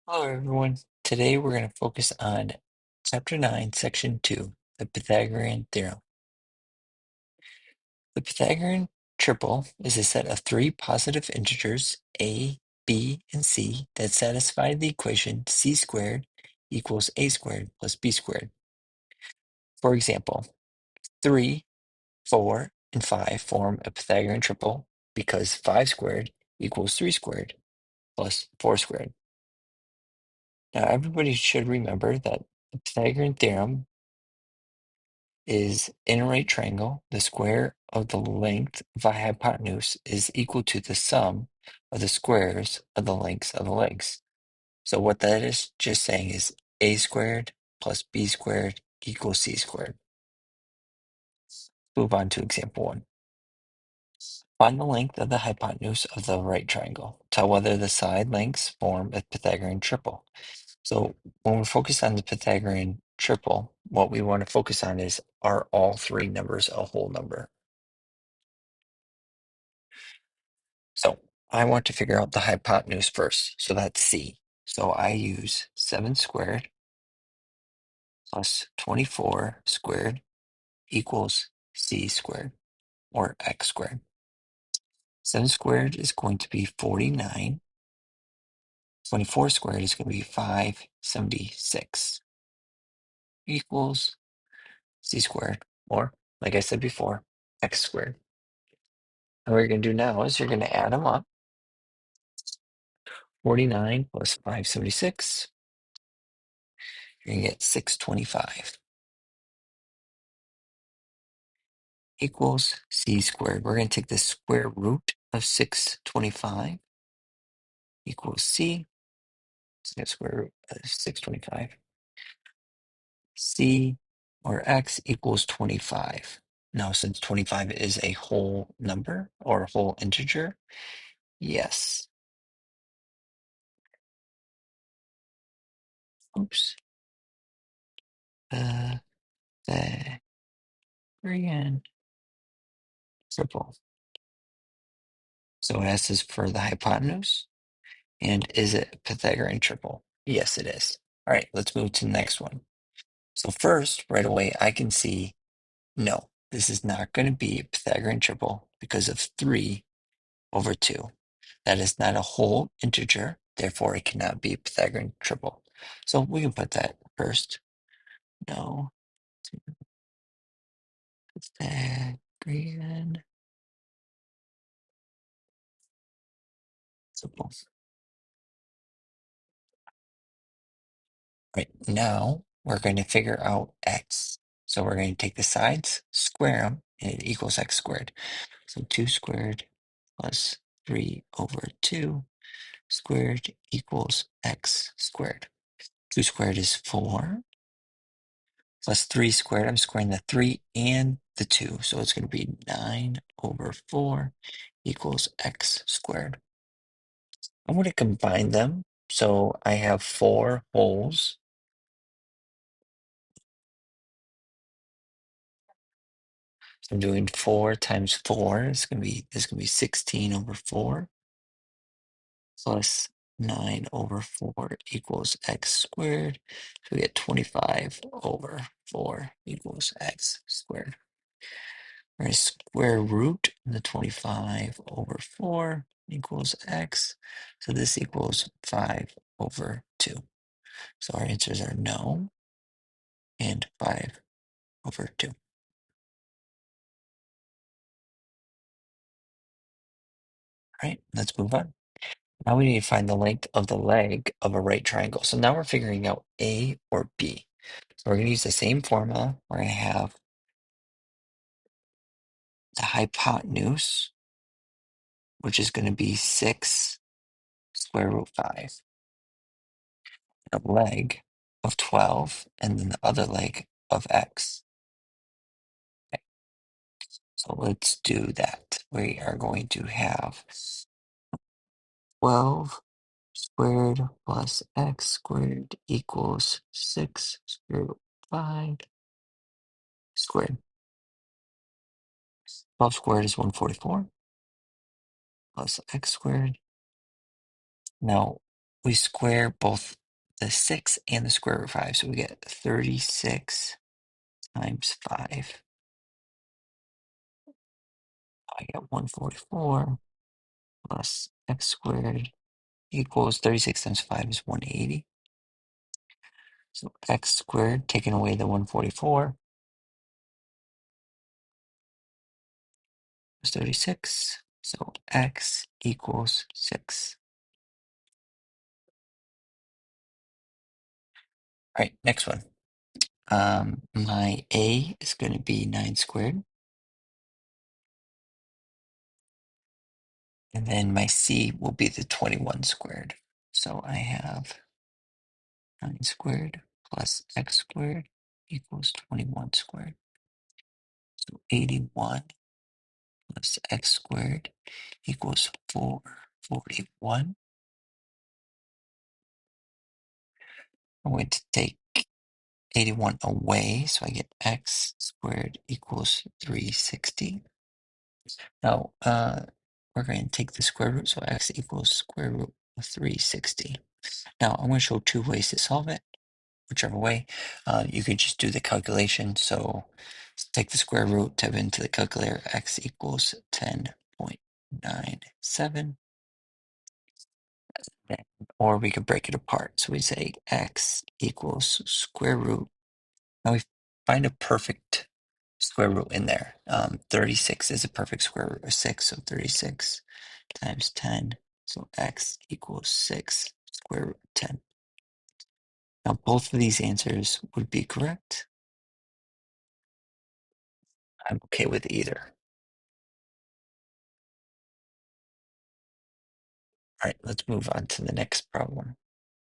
Hello, everyone. Today we're going to focus on Chapter 9, Section 2, the Pythagorean Theorem. The Pythagorean triple is a set of three positive integers, a, b, and c, that satisfy the equation c squared equals a squared plus b squared. For example, 3, 4, and 5 form a Pythagorean triple because 5 squared equals 3 squared plus 4 squared. Now, everybody should remember that the Pythagorean theorem is in a right triangle, the square of the length of a hypotenuse is equal to the sum of the squares of the lengths of the legs. So what that is just saying is a squared plus b squared equals c squared. Move on to example 1. Find the length of the hypotenuse of the right triangle. Tell whether the side lengths form a Pythagorean triple. So when we're focused on the Pythagorean triple, what we want to focus on is, are all three numbers a whole number? So I want to figure out the hypotenuse first. So that's c. So I use 7 squared plus 24 squared equals c squared, or x squared. 7 squared is going to be 49. 24 squared is going to be 576 equals c squared, or like I said before, x squared. And what you're going to do now is you're going to add them up. 49 plus 576, you're going to get 625 equals c squared. We're going to take the square root of 625 equals c. So that's square root of 625. C, or x, equals 25. Now, since 25 is a whole number or a whole integer, yes. Oops. The Pythagorean triple. So it asks us for the hypotenuse. And is it Pythagorean triple? Yes, it is. All right, let's move to the next one. So first, right away, I can see, no, this is not going to be a Pythagorean triple because of 3 over 2. That is not a whole integer, therefore it cannot be a Pythagorean triple. So we can put that first. No, Pythagorean triple. Right, now we're going to figure out x. So we're going to take the sides, square them, and it equals x squared. So 2 squared plus 3 over 2 squared equals x squared. 2 squared is 4 plus 3 squared. I'm squaring the 3 and the 2, so it's going to be 9 over 4 equals x squared. I'm going to combine them, so I have 4 wholes. So I'm doing 4 times 4. This is going to be 16 over 4 plus 9 over 4 equals x squared. So we get 25 over 4 equals x squared. We're going to square root the 25 over 4 equals x. So this equals 5 over 2. So our answers are no and 5 over 2. All right, let's move on. Now we need to find the length of the leg of a right triangle. So now we're figuring out A or B. So we're going to use the same formula. We're going to have the hypotenuse, which is going to be 6 square root 5. A leg of 12, and then the other leg of x. Okay, so let's do that. We are going to have 12 squared plus x squared equals 6 square root 5 squared. 12 squared is 144 plus x squared. Now, we square both the 6 and the square root of 5. So we get 36 times 5. I get 144 plus x squared equals 36 times 5 is 180. So x squared, taking away the 144, is 36. So x equals 6. All right, next one. My a is going to be 9 squared. And then my c will be the 21 squared. So I have 9 squared plus x squared equals 21 squared. So 81 plus x squared equals 441. I'm going to take 81 away, so I get x squared equals 360. Now, we're going to take the square root, so x equals square root of 360. Now, I'm going to show two ways to solve it. Whichever way, you could just do the calculation. So take the square root, type into the calculator, x equals 10.97. Or we could break it apart. So we say x equals square root. Now we find a perfect square root in there. 36 is a perfect square root of 6. So 36 times 10. So x equals 6 square root of 10. Now both of these answers would be correct. I'm okay with either. All right, let's move on to the next problem.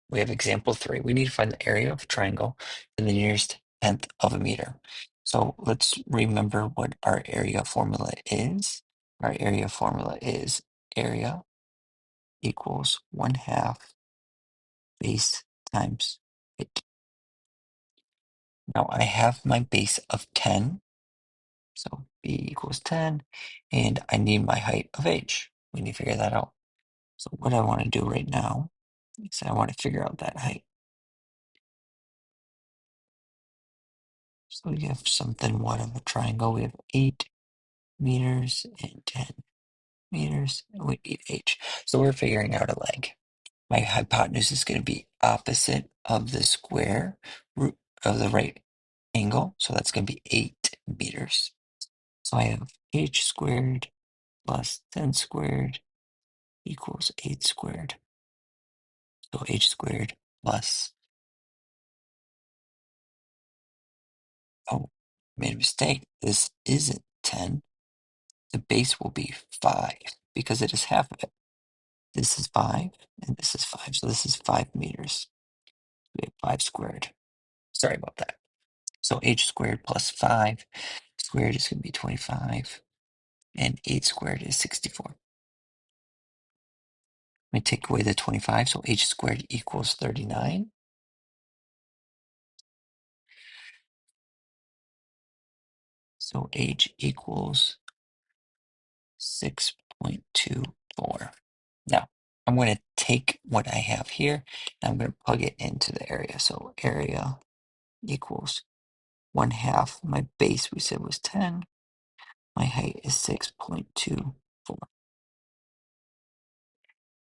We have example 3. We need to find the area of a triangle in the nearest tenth of a meter. So let's remember what our area formula is. Our area formula is area equals 1/2 base times height. Now I have my base of 10, so b equals 10, and I need my height of h. We need to figure that out. So what I want to do right now is I want to figure out that height. So we have something, what of a triangle? We have 8 meters and 10 meters, and we need h. So we're figuring out a leg. My hypotenuse is going to be opposite of the square root of the right angle. So that's going to be 8 meters. So I have h squared plus 10 squared equals 8 squared. So h squared plus, oh, made a mistake. This isn't 10. The base will be 5 because it is half of it. This is 5 and this is 5. So this is 5 meters. We have 5 squared. Sorry about that. So h squared plus 5 squared is going to be 25. And 8 squared is 64. Let me take away the 25. So h squared equals 39. So h equals 6.24. Now, I'm going to take what I have here and I'm going to plug it into the area. So area equals 1/2. My base we said was 10. My height is 6.24.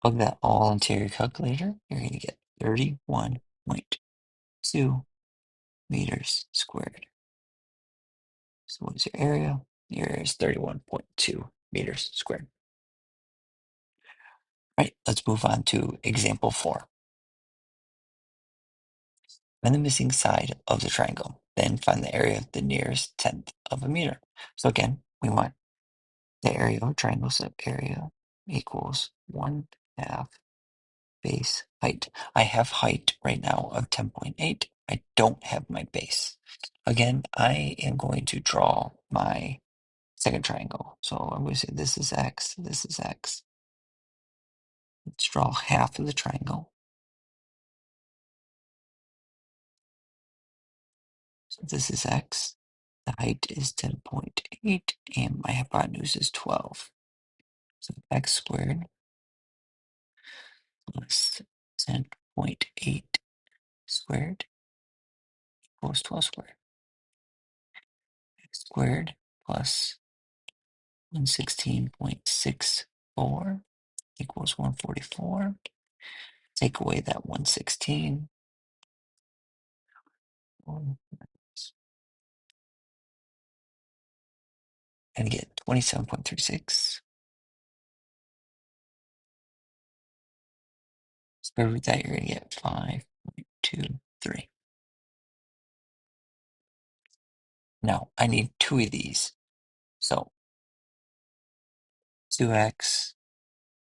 Plug that all into your calculator. You're going to get 31.2 meters squared. So what is your area? Your area is 31.2 meters squared. All right, let's move on to example 4. Find the missing side of the triangle. Then find the area of the nearest tenth of a meter. So again, we want the area of a triangle. So area equals 1/2 base height. I have height right now of 10.8. I don't have my base. Again, I am going to draw my second triangle. So I'm going to say this is x, this is x. Let's draw half of the triangle. So this is x. The height is 10.8 and my hypotenuse is 12. So x squared plus 10.8 squared equals 12 squared. X squared plus 116.64 equals 144. Take away that 116. And get 27.36. Square root that, you're going to get 5.23. Now, I need two of these. So, 2x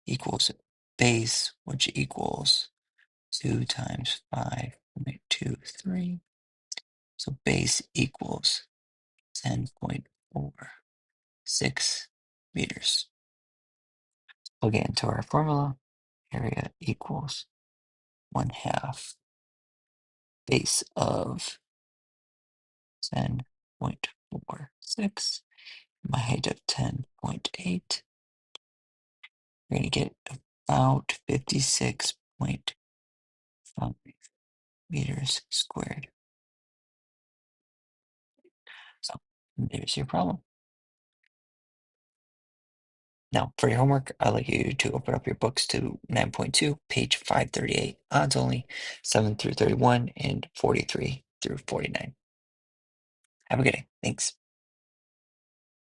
equals base, which equals 2 times 5.23. So, base equals 10.46 meters. Plug it into our formula. Area equals 1/2 base of 10.46. My height of 10.8. You're going to get about 56.5 meters squared. So there's your problem. Now, for your homework, I'd like you to open up your books to 9.2, page 538. Odds only, 7 through 31 and 43 through 49. Have a good day. Thanks.